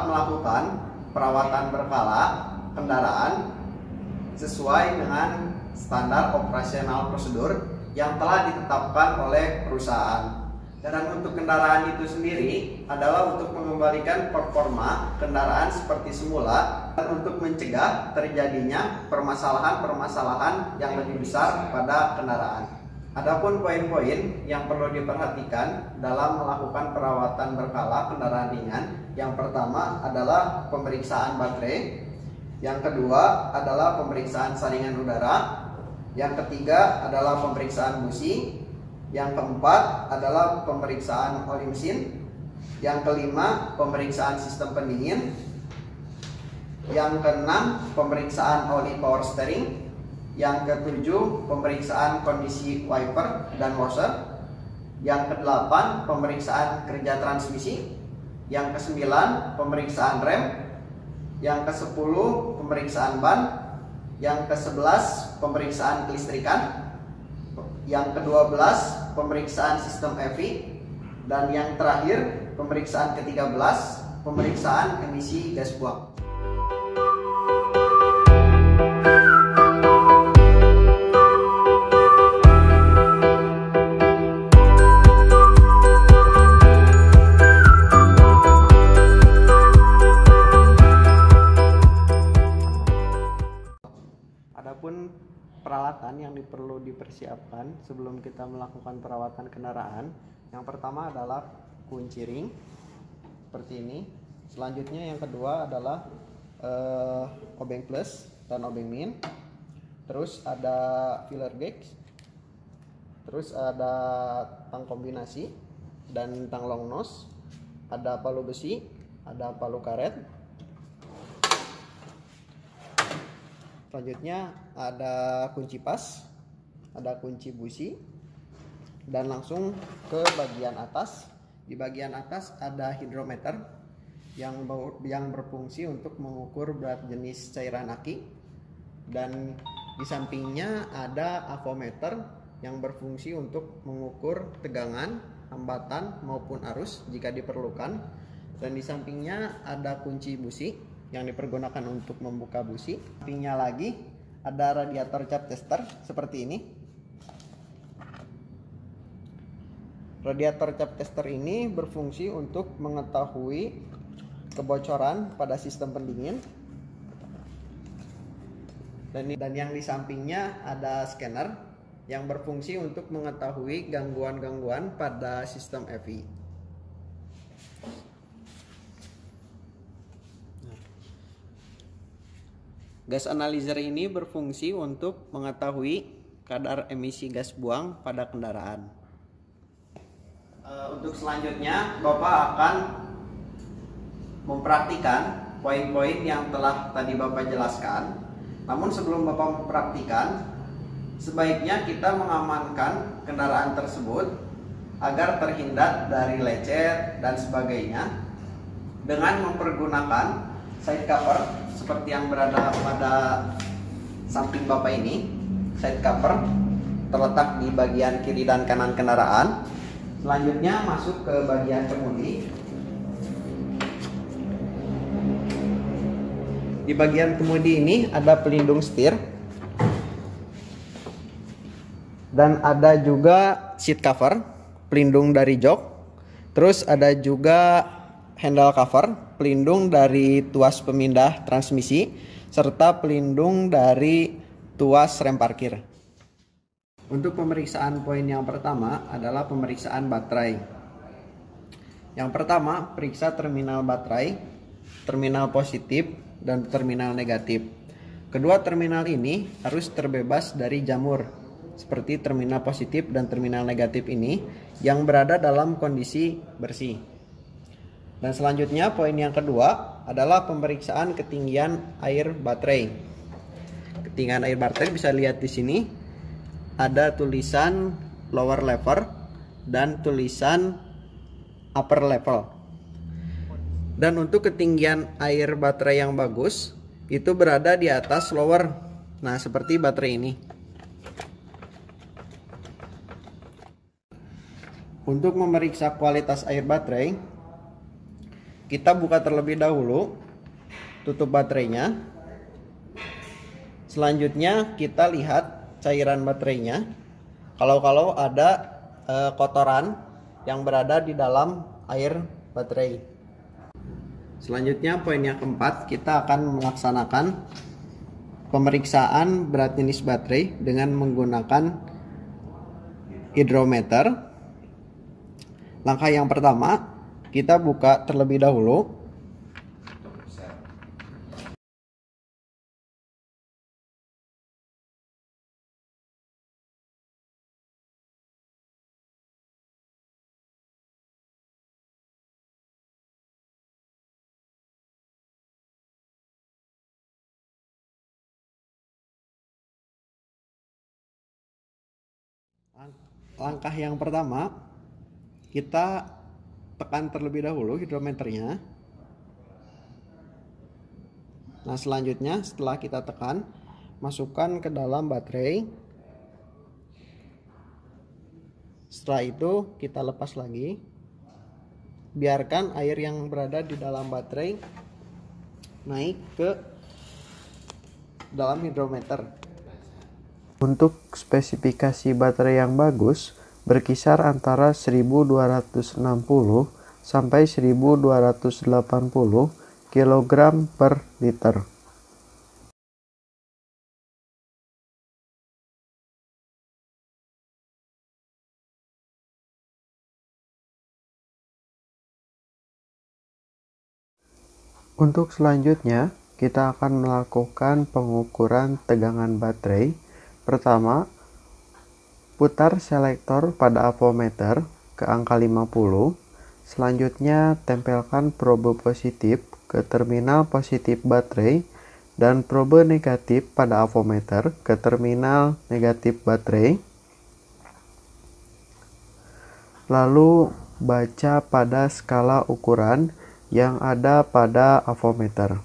tetap melakukan perawatan berkala kendaraan sesuai dengan standar operasional prosedur yang telah ditetapkan oleh perusahaan. Dan untuk kendaraan itu sendiri adalah untuk mengembalikan performa kendaraan seperti semula dan untuk mencegah terjadinya permasalahan-permasalahan yang lebih besar pada kendaraan. Adapun poin-poin yang perlu diperhatikan dalam melakukan perawatan berkala kendaraan ringan, yang pertama adalah pemeriksaan baterai, yang kedua adalah pemeriksaan saringan udara, yang ketiga adalah pemeriksaan busi, yang keempat adalah pemeriksaan oli mesin, yang kelima pemeriksaan sistem pendingin, yang keenam pemeriksaan oli power steering, yang ketujuh pemeriksaan kondisi wiper dan washer, yang kedelapan pemeriksaan kerja transmisi, yang kesembilan pemeriksaan rem, yang kesepuluh pemeriksaan ban, yang kesebelas pemeriksaan kelistrikan, yang ke-12 pemeriksaan sistem EV, dan yang terakhir pemeriksaan ke-13 pemeriksaan emisi gas buang. Adapun peralatan yang perlu dipersiapkan sebelum kita melakukan perawatan kendaraan, yang pertama adalah kunci ring seperti ini. Selanjutnya yang kedua adalah obeng plus dan obeng min. Terus ada filler gauge. Terus ada tang kombinasi dan tang long nose. Ada palu besi, ada palu karet. Selanjutnya ada kunci pas, ada kunci busi, dan langsung ke bagian atas. Di bagian atas ada hidrometer yang berfungsi untuk mengukur berat jenis cairan aki, dan di sampingnya ada avometer yang berfungsi untuk mengukur tegangan, hambatan maupun arus jika diperlukan. Dan di sampingnya ada kunci busi yang dipergunakan untuk membuka busi. Sampingnya lagi ada radiator cap tester seperti ini. Radiator cap tester ini berfungsi untuk mengetahui kebocoran pada sistem pendingin. Dan yang di sampingnya ada scanner yang berfungsi untuk mengetahui gangguan-gangguan pada sistem EV. Gas analyzer ini berfungsi untuk mengetahui kadar emisi gas buang pada kendaraan. Untuk selanjutnya, Bapak akan mempraktikkan poin-poin yang telah tadi Bapak jelaskan. Namun sebelum Bapak mempraktikkan, sebaiknya kita mengamankan kendaraan tersebut agar terhindar dari lecet dan sebagainya dengan mempergunakan side cover seperti yang berada pada samping Bapak ini. Side cover terletak di bagian kiri dan kanan kendaraan. Selanjutnya masuk ke bagian kemudi. Di bagian kemudi ini ada pelindung setir dan ada juga seat cover, pelindung dari jok. Terus ada juga handle cover, pelindung dari tuas pemindah transmisi, serta pelindung dari tuas rem parkir. Untuk pemeriksaan poin yang pertama adalah pemeriksaan baterai. Yang pertama, periksa terminal baterai, terminal positif, dan terminal negatif. Kedua terminal ini harus terbebas dari jamur, seperti terminal positif dan terminal negatif ini yang berada dalam kondisi bersih. Dan selanjutnya poin yang kedua adalah pemeriksaan ketinggian air baterai. Ketinggian air baterai bisa lihat di sini ada tulisan lower level dan tulisan upper level. Dan untuk ketinggian air baterai yang bagus itu berada di atas lower. Nah, seperti baterai ini. Untuk memeriksa kualitas air baterai, Kita buka terlebih dahulu, tutup baterainya. Selanjutnya kita lihat cairan baterainya. Kalau ada kotoran yang berada di dalam air baterai. Selanjutnya poin yang keempat, kita akan melaksanakan pemeriksaan berat jenis baterai dengan menggunakan hidrometer. Langkah yang pertama, kita buka terlebih dahulu. Langkah yang pertama, kita tekan terlebih dahulu hidrometernya. Nah, selanjutnya setelah kita tekan, masukkan ke dalam baterai. Setelah itu kita lepas lagi. Biarkan air yang berada di dalam baterai naik ke dalam hidrometer. Untuk spesifikasi baterai yang bagus berkisar antara 1260 sampai 1280 kg per liter. Untuk selanjutnya, kita akan melakukan pengukuran tegangan baterai. Pertama, putar selektor pada avometer ke angka 50. Selanjutnya, tempelkan probe positif ke terminal positif baterai dan probe negatif pada avometer ke terminal negatif baterai. Lalu, baca pada skala ukuran yang ada pada avometer.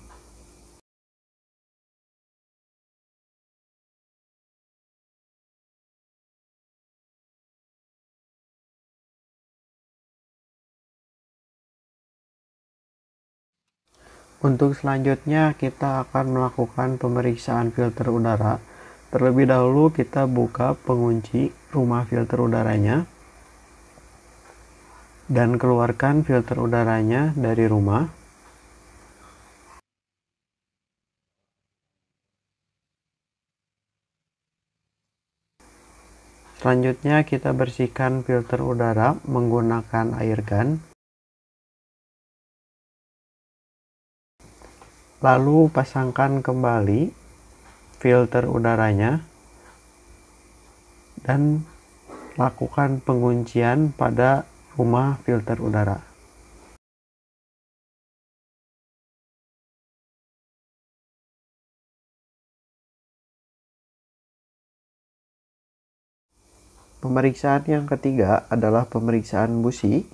Untuk selanjutnya kita akan melakukan pemeriksaan filter udara. Terlebih dahulu kita buka pengunci rumah filter udaranya dan keluarkan filter udaranya dari rumah. Selanjutnya kita bersihkan filter udara menggunakan air gun. Lalu pasangkan kembali filter udaranya dan lakukan penguncian pada rumah filter udara. Pemeriksaan yang ketiga adalah pemeriksaan busi.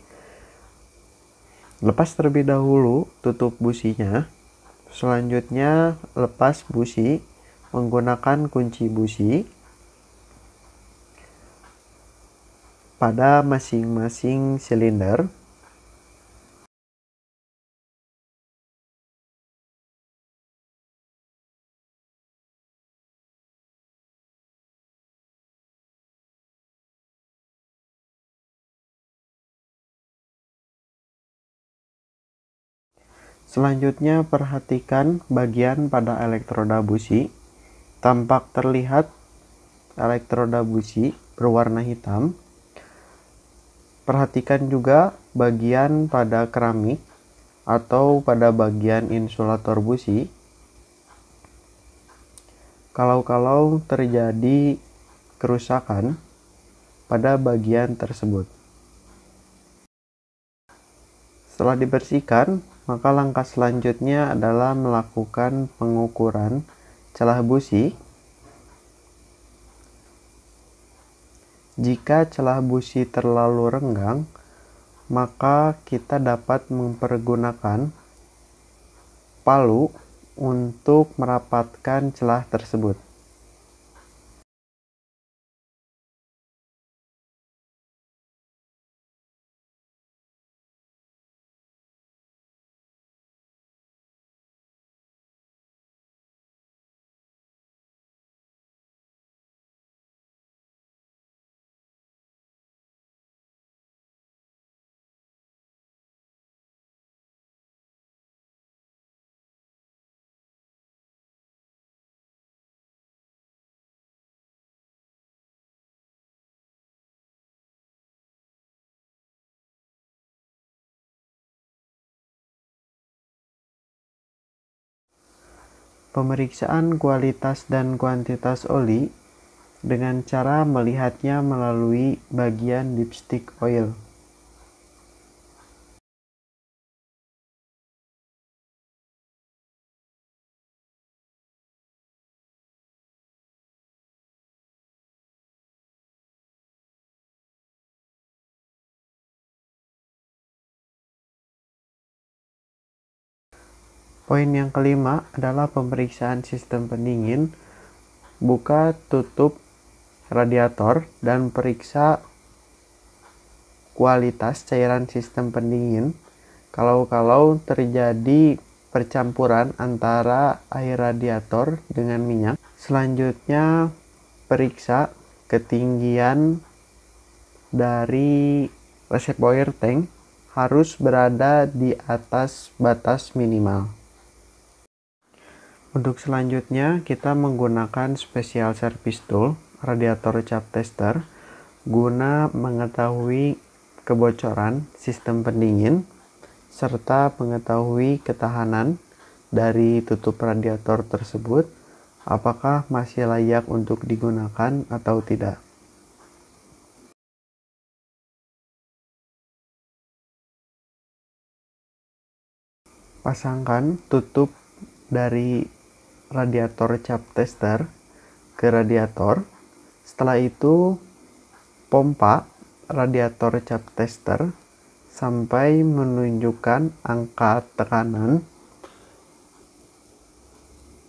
Lepas terlebih dahulu tutup businya. Selanjutnya lepas busi menggunakan kunci busi pada masing-masing silinder. Selanjutnya perhatikan bagian pada elektroda busi. Tampak terlihat elektroda busi berwarna hitam. Perhatikan juga bagian pada keramik atau pada bagian insulator busi. Kalau terjadi kerusakan pada bagian tersebut. Setelah dibersihkan, maka langkah selanjutnya adalah melakukan pengukuran celah busi. Jika celah busi terlalu renggang, maka kita dapat mempergunakan palu untuk merapatkan celah tersebut. Pemeriksaan kualitas dan kuantitas oli dengan cara melihatnya melalui bagian dipstick oil. Poin yang kelima adalah pemeriksaan sistem pendingin. Buka tutup radiator dan periksa kualitas cairan sistem pendingin. Kalau terjadi percampuran antara air radiator dengan minyak. Selanjutnya, periksa ketinggian dari reservoir tank harus berada di atas batas minimal. Untuk selanjutnya, kita menggunakan special service tool, radiator cap tester, guna mengetahui kebocoran sistem pendingin, serta mengetahui ketahanan dari tutup radiator tersebut, apakah masih layak untuk digunakan atau tidak. Pasangkan tutup dari radiator cap tester ke radiator. Setelah itu, pompa radiator cap tester sampai menunjukkan angka tekanan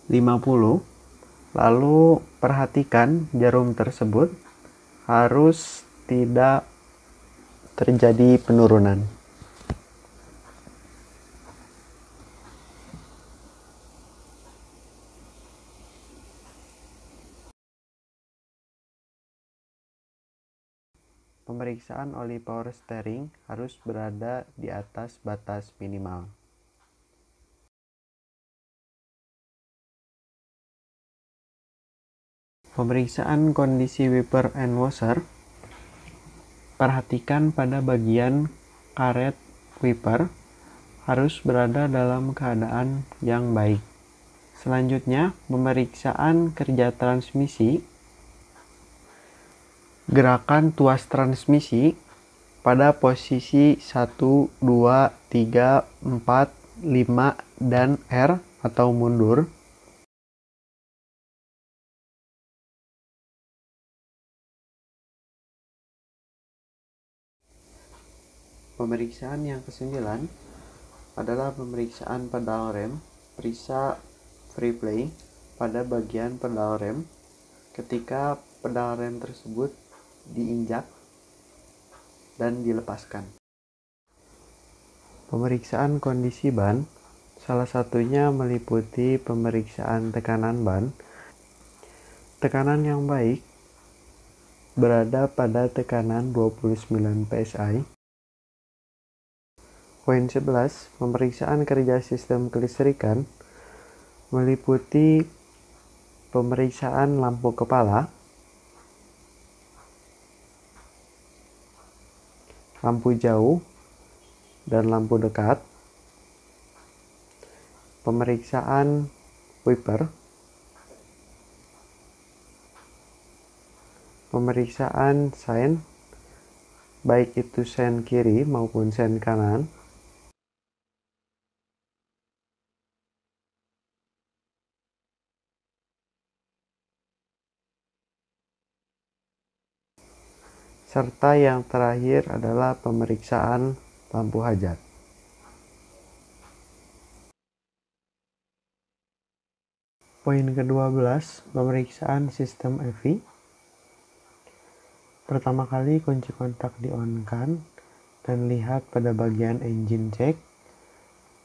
50. Lalu perhatikan jarum tersebut harus tidak terjadi penurunan. Pemeriksaan oli power steering harus berada di atas batas minimal. Pemeriksaan kondisi wiper and washer. Perhatikan pada bagian karet wiper harus berada dalam keadaan yang baik. Selanjutnya, pemeriksaan kerja transmisi. Gerakan tuas transmisi pada posisi 1, 2, 3, 4, 5, dan R atau mundur. Pemeriksaan yang ke-9 adalah pemeriksaan pedal rem. Periksa free play pada bagian pedal rem ketika pedal rem tersebut diinjak dan dilepaskan. Pemeriksaan kondisi ban, salah satunya meliputi pemeriksaan tekanan ban. Tekanan yang baik berada pada tekanan 29 psi. Poin 11, pemeriksaan kerja sistem kelistrikan meliputi pemeriksaan lampu kepala, lampu jauh, dan lampu dekat, pemeriksaan wiper, pemeriksaan sein, baik itu sein kiri maupun sein kanan, serta yang terakhir adalah pemeriksaan lampu hajat. Poin ke-12, pemeriksaan sistem EV. Pertama kali kunci kontak di-on-kan dan lihat pada bagian engine check.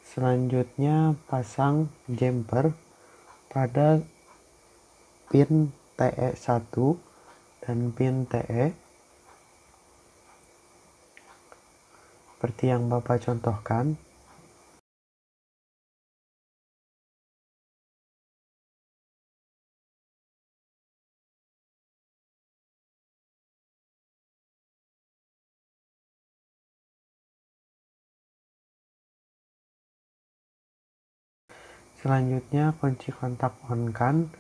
Selanjutnya pasang jumper pada pin TE1 dan pin TE seperti yang Bapak contohkan. Selanjutnya kunci kontak on-kan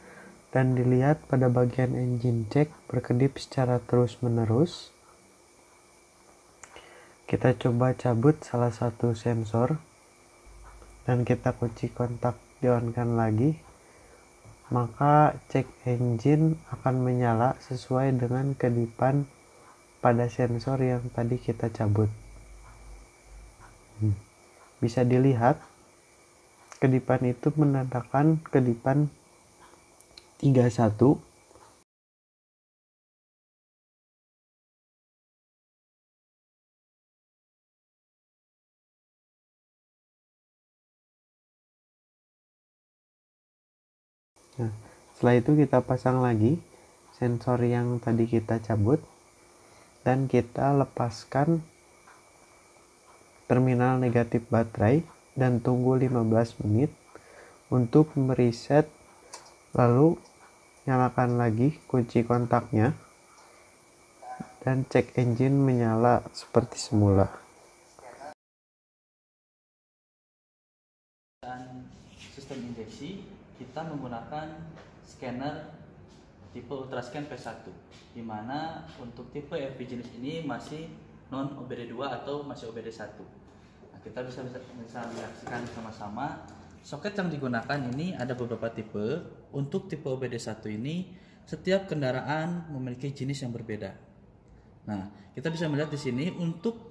dan dilihat pada bagian engine check berkedip secara terus-menerus. Kita coba cabut salah satu sensor dan kita kunci kontak di on-kan lagi, maka check engine akan menyala sesuai dengan kedipan pada sensor yang tadi kita cabut. Bisa dilihat kedipan itu menandakan kedipan 31. Nah, setelah itu kita pasang lagi sensor yang tadi kita cabut dan kita lepaskan terminal negatif baterai dan tunggu 15 menit untuk mereset, lalu nyalakan lagi kunci kontaknya dan cek engine menyala seperti semula. Dan sistem injeksi kita menggunakan scanner tipe Ultrascan P1, di mana untuk tipe FV jenis ini masih non OBD2 atau masih OBD1. Nah, kita bisa menyaksikan sama-sama soket yang digunakan ini ada beberapa tipe. Untuk tipe OBD1 ini setiap kendaraan memiliki jenis yang berbeda. Nah, kita bisa melihat di sini untuk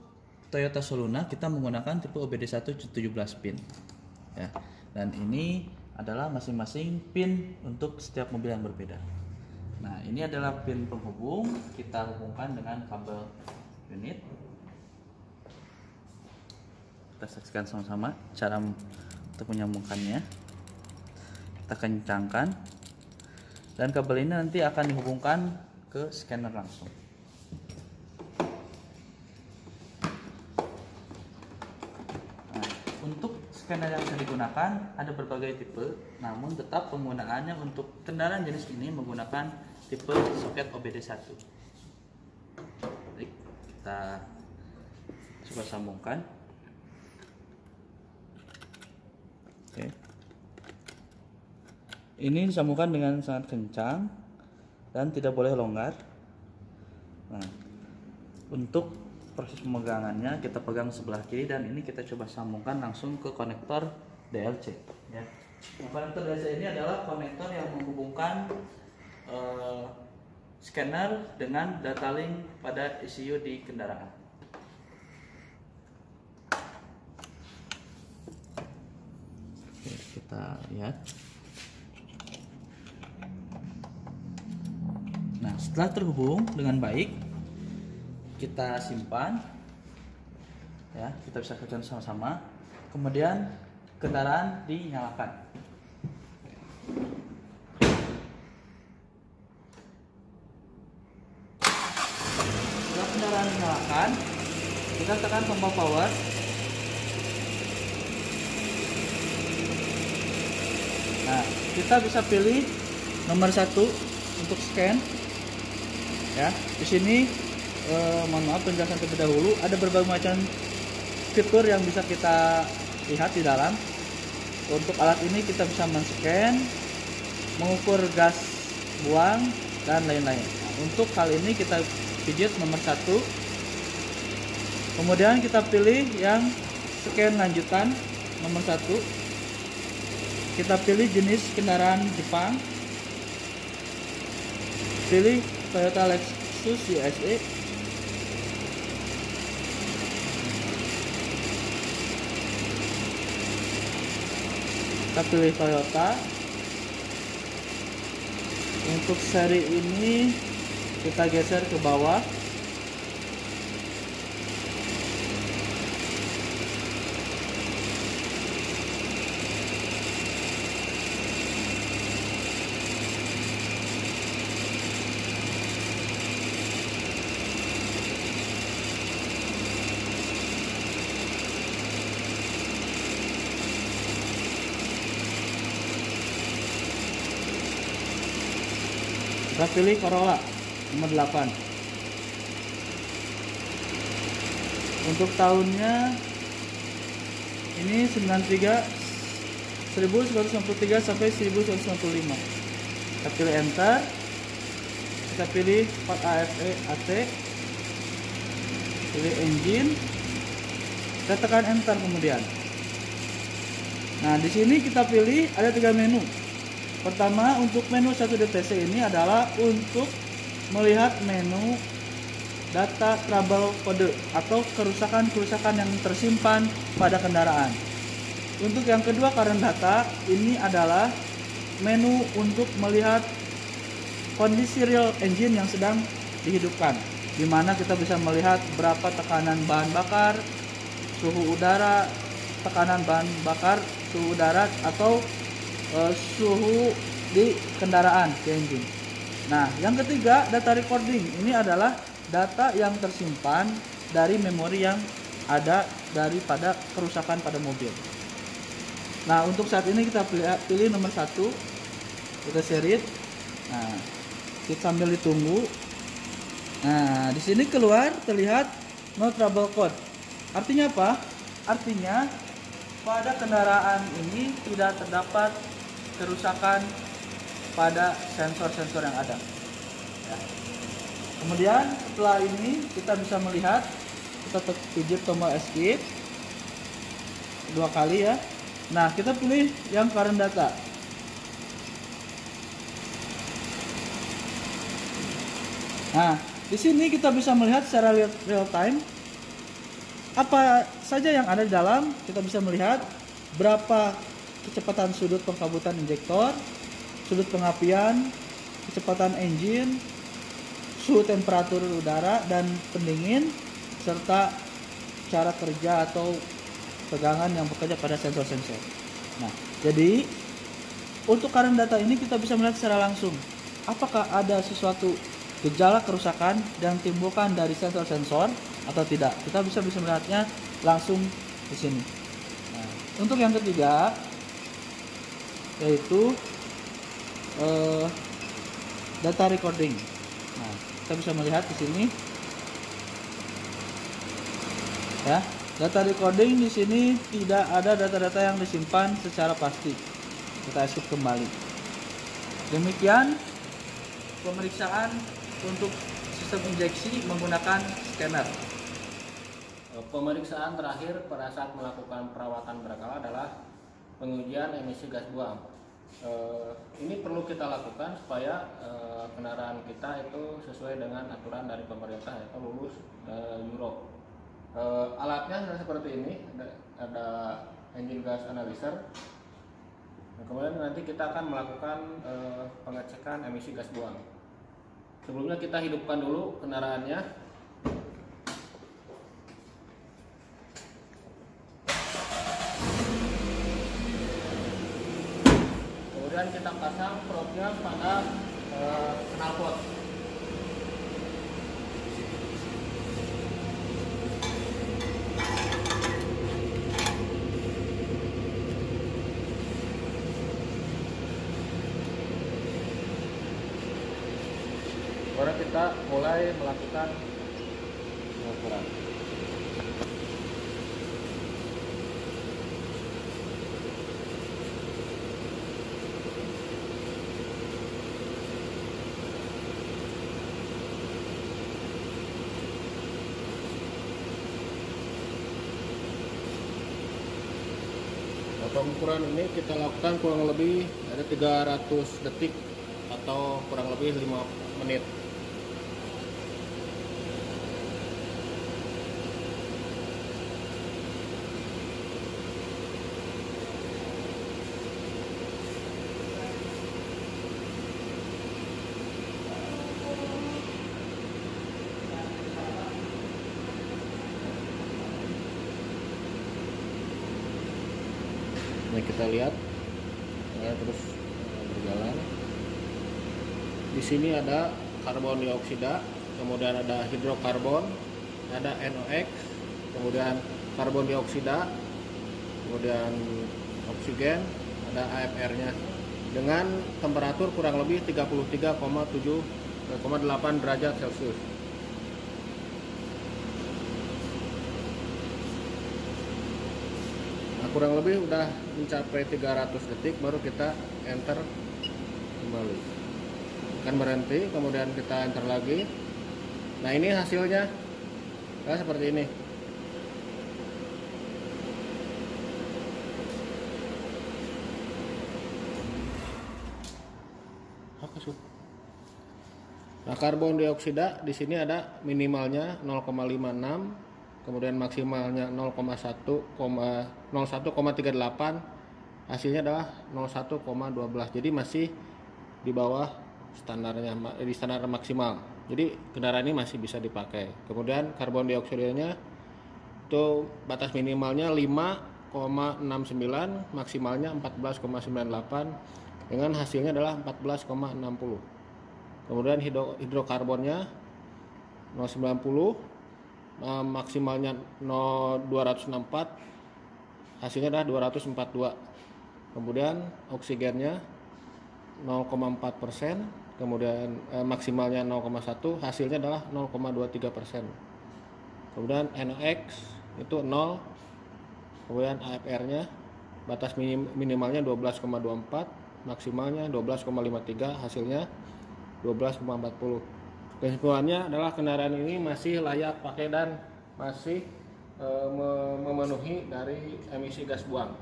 Toyota Soluna kita menggunakan tipe OBD1 17 pin. Ya, dan ini adalah masing-masing pin untuk setiap mobil yang berbeda. Nah, ini adalah pin penghubung, kita hubungkan dengan kabel unit. Kita saksikan sama-sama cara untuk menyambungkannya. Kita kencangkan dan kabel ini nanti akan dihubungkan ke scanner langsung. Nah, untuk scanner yang bisa digunakan ada berbagai tipe, namun tetap penggunaannya untuk kendaraan jenis ini menggunakan tipe soket OBD1. Baik, kita coba sambungkan. Oke. Ini disambungkan dengan sangat kencang dan tidak boleh longgar. Nah, untuk proses pemegangannya kita pegang sebelah kiri dan ini kita coba sambungkan langsung ke konektor DLC. Ya. Konektor DLC ini adalah konektor yang menghubungkan scanner dengan data link pada ECU di kendaraan. Oke, kita lihat. Nah, setelah terhubung dengan baik, kita simpan. Ya, kita bisa kerjakan sama-sama. Kemudian kendaraan dinyalakan. Setelah kendaraan dinyalakan, kita tekan tombol power. Nah, kita bisa pilih nomor 1 untuk scan. Ya, di sini mohon maaf penjelasan terlebih dahulu, ada berbagai macam fitur yang bisa kita lihat di dalam. Untuk alat ini kita bisa men-scan, mengukur gas buang dan lain-lain. Nah, untuk hal ini kita pijit nomor 1. Kemudian kita pilih yang scan lanjutan nomor 1. Kita pilih jenis kendaraan Jepang. Pilih Toyota Lexus USA. Kita pilih Toyota. Untuk seri ini kita geser ke bawah. Kita pilih Corolla nomor 8. Untuk tahunnya ini 93 1193 sampai 1195. Kita pilih enter. Kita pilih part AFE AT. Pilih engine. Kita tekan enter kemudian. Nah, di sini kita pilih ada 3 menu. Pertama, untuk menu 1 DTC ini adalah untuk melihat menu data trouble code atau kerusakan-kerusakan yang tersimpan pada kendaraan. Untuk yang kedua, current data, ini adalah menu untuk melihat kondisi real engine yang sedang dihidupkan, di mana kita bisa melihat berapa tekanan bahan bakar, suhu udara, tekanan bahan bakar, suhu udara atau suhu di kendaraan di engine. Nah, yang ketiga, data recording. Ini adalah data yang tersimpan dari memori yang ada daripada kerusakan pada mobil. Nah, untuk saat ini kita pilih nomor 1. Kita share. Nah, kita sambil ditunggu. Nah, di sini keluar terlihat no trouble code. Artinya apa? Artinya pada kendaraan ini tidak terdapat kerusakan pada sensor-sensor yang ada. Ya. Kemudian setelah ini kita bisa melihat, kita pijit tombol escape 2 kali ya. Nah, kita pilih yang current data. Nah, di sini kita bisa melihat secara real time apa saja yang ada di dalam. Kita bisa melihat berapa kecepatan sudut pengkabutan injektor, sudut pengapian, kecepatan engine, suhu temperatur udara dan pendingin, serta cara kerja atau tegangan yang bekerja pada sensor-sensor. Nah, jadi untuk current data ini kita bisa melihat secara langsung apakah ada sesuatu gejala kerusakan yang timbulkan dari sensor-sensor atau tidak. Kita bisa melihatnya langsung di sini. Nah, untuk yang ketiga yaitu data recording. Nah, kita bisa melihat di sini ya, data recording di sini tidak ada data-data yang disimpan secara pasti. Kita escape kembali. Demikian pemeriksaan untuk sistem injeksi menggunakan scanner. Pemeriksaan terakhir pada saat melakukan perawatan berkala adalah pengujian emisi gas buang. Ini perlu kita lakukan supaya kendaraan kita itu sesuai dengan aturan dari pemerintah, yaitu lulus Euro. Alatnya seperti ini, ada engine gas analyzer. Nah, kemudian nanti kita akan melakukan pengecekan emisi gas buang. Sebelumnya kita hidupkan dulu kendaraannya. Kemudian kita pasang probe-nya pada knalpot. Baru kita mulai melakukan pengukuran. Pengukuran ini kita lakukan kurang lebih ada 300 detik atau kurang lebih 5 menit. Ini kita lihat ya, terus berjalan. Di sini ada karbon dioksida, kemudian ada hidrokarbon, ada NOx, kemudian karbon dioksida, kemudian oksigen, ada AFR-nya dengan temperatur kurang lebih 33,8 derajat Celcius. Nah, kurang lebih udah mencapai 300 detik baru kita enter kembali. Akan berhenti, kemudian kita enter lagi. Nah, ini hasilnya seperti ini. Nah, karbon dioksida di sini ada minimalnya 0,56, kemudian maksimalnya 01,38, hasilnya adalah 01,12. Jadi masih di bawah standarnya, di standar maksimal. Jadi kendaraan ini masih bisa dipakai. Kemudian karbon dioksidanya itu batas minimalnya 5,69, maksimalnya 14,98, dengan hasilnya adalah 14,60. Kemudian hidrokarbonnya 0,90, maksimalnya 264, hasilnya adalah 242. Kemudian oksigennya 0,4%, kemudian maksimalnya 0,1, hasilnya adalah 0,23%. Kemudian NOx itu 0, kemudian AFR-nya batas minimalnya 12,24, maksimalnya 12,53, hasilnya 12,40. Kesimpulannya adalah kendaraan ini masih layak pakai dan masih memenuhi dari emisi gas buang.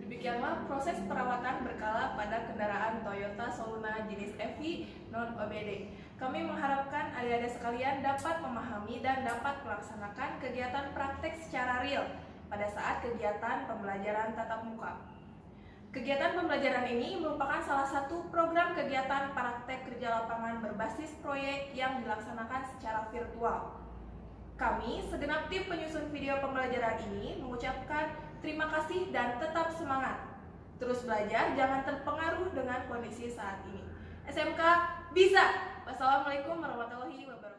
Demikianlah proses perawatan berkala pada kendaraan Toyota Soluna jenis EV non-OBD. Kami mengharapkan adik-adik sekalian dapat memahami dan dapat melaksanakan kegiatan praktek secara real pada saat kegiatan pembelajaran tatap muka. Kegiatan pembelajaran ini merupakan salah satu program kegiatan praktek kerja lapangan berbasis proyek yang dilaksanakan secara virtual. Kami, segenap tim penyusun video pembelajaran ini, mengucapkan terima kasih dan tetap semangat. Terus belajar, jangan terpengaruh dengan kondisi saat ini. SMK bisa! Wassalamualaikum warahmatullahi wabarakatuh.